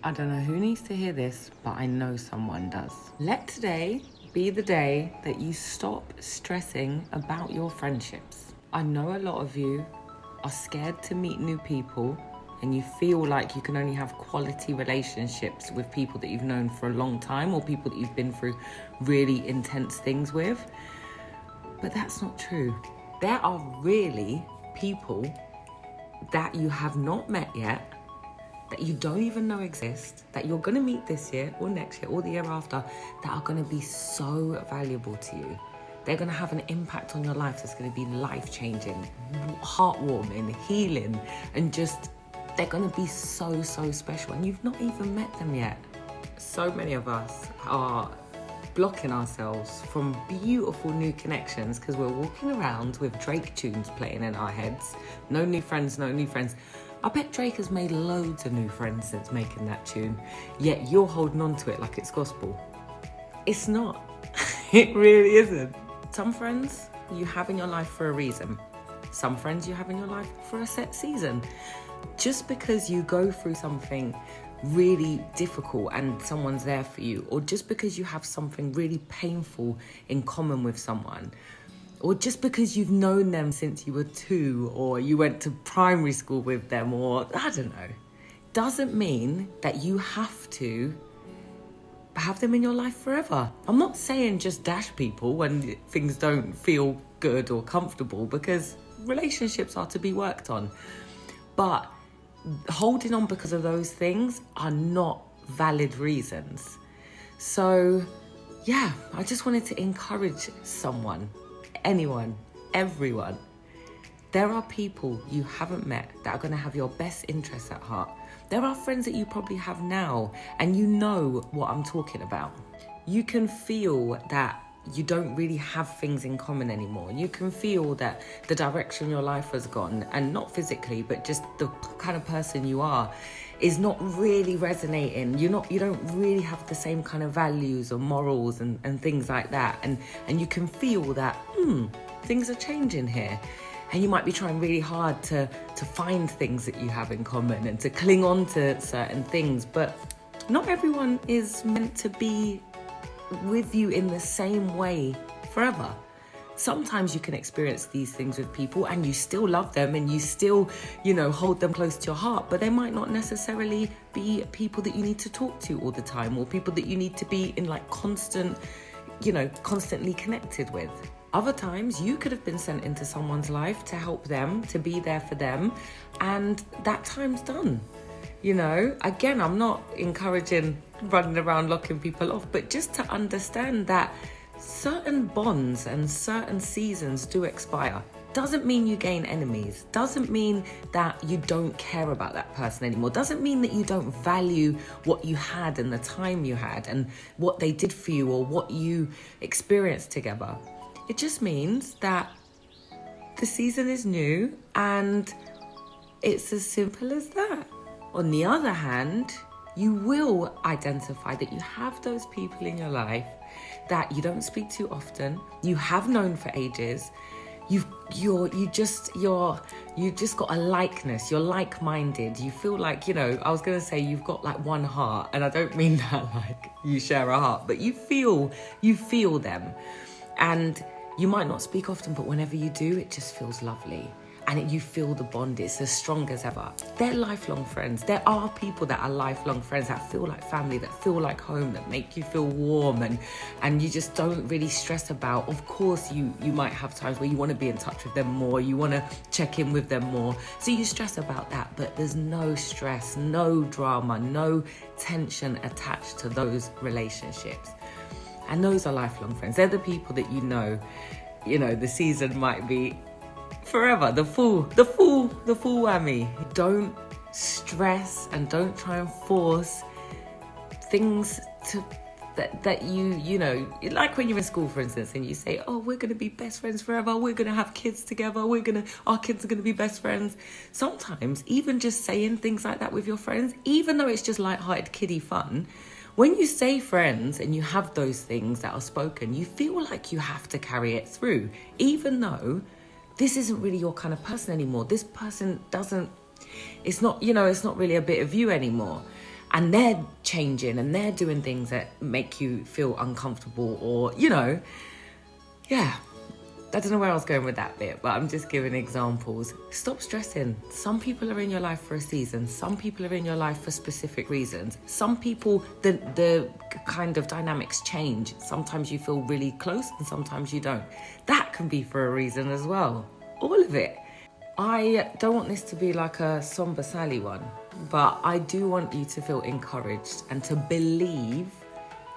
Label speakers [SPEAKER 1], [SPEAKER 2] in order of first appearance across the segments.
[SPEAKER 1] I don't know who needs to hear this, but I know someone does. Let today be the day that you stop stressing about your friendships. I know a lot of you are scared to meet new people and you feel like you can only have quality relationships with people that you've known for a long time or people that you've been through really intense things with. But that's not true. There are really people that you have not met yet, that you don't even know exist, that you're going to meet this year or next year or the year after, that are going to be so valuable to you. They're going to have an impact on your life that's going to be life-changing, heartwarming, healing, and just, they're going to be so, so special. And you've not even met them yet. So many of us are blocking ourselves from beautiful new connections because we're walking around with Drake tunes playing in our heads. No new friends, no new friends. I bet Drake has made loads of new friends since making that tune, yet you're holding on to it like it's gospel. It's not. It really isn't. Some friends you have in your life for a reason. Some friends you have in your life for a set season. Just because you go through something really difficult and someone's there for you, or just because you have something really painful in common with someone, or just because you've known them since you were 2 or you went to primary school with them, or I don't know, doesn't mean that you have to have them in your life forever. I'm not saying just dash people when things don't feel good or comfortable, because relationships are to be worked on. But holding on because of those things are not valid reasons. So yeah, I just wanted to encourage someone, anyone, everyone. There are people you haven't met that are going to have your best interests at heart. There are friends that you probably have now, and you know what I'm talking about. You can feel that you don't really have things in common anymore. You can feel that the direction your life has gone, and not physically, but just the kind of person you are, is not really resonating. You don't really have the same kind of values or morals and things like that. And you can feel that, things are changing here. And you might be trying really hard to find things that you have in common and to cling on to certain things. But not everyone is meant to be with you in the same way forever. Sometimes you can experience these things with people and you still love them and you still, hold them close to your heart, but they might not necessarily be people that you need to talk to all the time, or people that you need to be in constantly connected with. Other times you could have been sent into someone's life to help them, to be there for them, and that time's done. Again, I'm not encouraging running around locking people off, but just to understand that certain bonds and certain seasons do expire. Doesn't mean you gain enemies. Doesn't mean that you don't care about that person anymore. Doesn't mean that you don't value what you had and the time you had and what they did for you or what you experienced together. It just means that the season is new and it's as simple as that. On the other hand, you will identify that you have those people in your life that you don't speak to often, you have known for ages, you've just got a likeness, you're like-minded, you feel like, I was going to say you've got like one heart, and I don't mean that like you share a heart, but you feel them. And you might not speak often, but whenever you do, it just feels lovely. And you feel the bond, it's as strong as ever. They're lifelong friends. There are people that are lifelong friends that feel like family, that feel like home, that make you feel warm and you just don't really stress about. Of course, you might have times where you want to be in touch with them more, you want to check in with them more. So you stress about that, but there's no stress, no drama, no tension attached to those relationships. And those are lifelong friends. They're the people that the season might be forever, the full whammy. Don't stress and don't try and force things to that you like when you're in school, for instance, and you say, oh, we're going to be best friends forever, we're going to have kids together, our kids are going to be best friends. Sometimes even just saying things like that with your friends, even though it's just light-hearted kiddie fun, when you say friends and you have those things that are spoken, you feel like you have to carry it through, even though this isn't really your kind of person anymore. This person it's not really a bit of you anymore. and they're changing and they're doing things that make you feel uncomfortable, or, you know, yeah. I don't know where I was going with that bit, but I'm just giving examples. Stop stressing. Some people are in your life for a season. Some people are in your life for specific reasons. Some people, the kind of dynamics change. Sometimes you feel really close and sometimes you don't. That can be for a reason as well. All of it. I don't want this to be like a somber Sally one, but I do want you to feel encouraged and to believe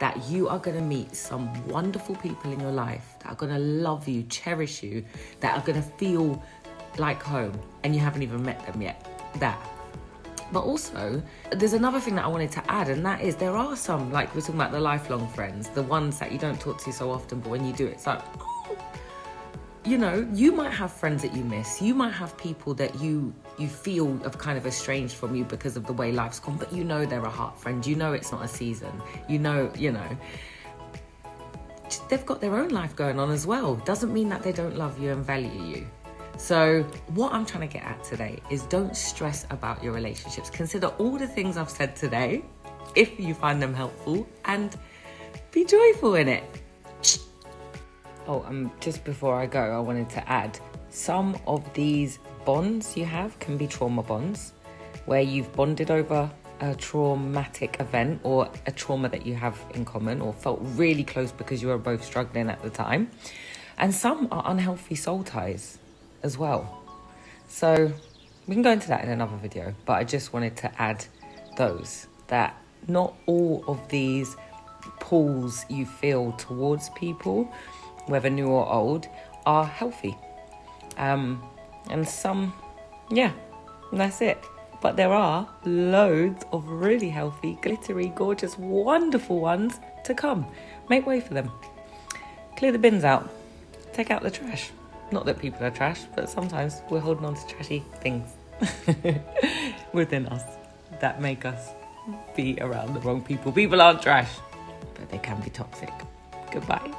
[SPEAKER 1] that you are going to meet some wonderful people in your life that are going to love you, cherish you, that are going to feel like home, and you haven't even met them yet. That. But also, there's another thing that I wanted to add, and that is there are some, like we're talking about the lifelong friends, the ones that you don't talk to so often, but when you do, it's like, oh, you know, you might have friends that you miss. You might have people that you feel have kind of estranged from you because of the way life's gone, but you know they're a heart friend. You know it's not a season. You know, they've got their own life going on as well. Doesn't mean that they don't love you and value you. So what I'm trying to get at today is don't stress about your relationships. Consider all the things I've said today, if you find them helpful, and be joyful in it. Oh, just before I go, I wanted to add, some of these bonds you have can be trauma bonds, where you've bonded over a traumatic event or a trauma that you have in common, or felt really close because you were both struggling at the time. And some are unhealthy soul ties as well. So we can go into that in another video, but I just wanted to add those, that not all of these pulls you feel towards people, whether new or old, are healthy. And some, yeah, that's it. But there are loads of really healthy, glittery, gorgeous, wonderful ones to come. Make way for them. Clear the bins out. Take out the trash. Not that people are trash, but sometimes we're holding on to trashy things within us that make us be around the wrong people. People aren't trash, but they can be toxic. Goodbye.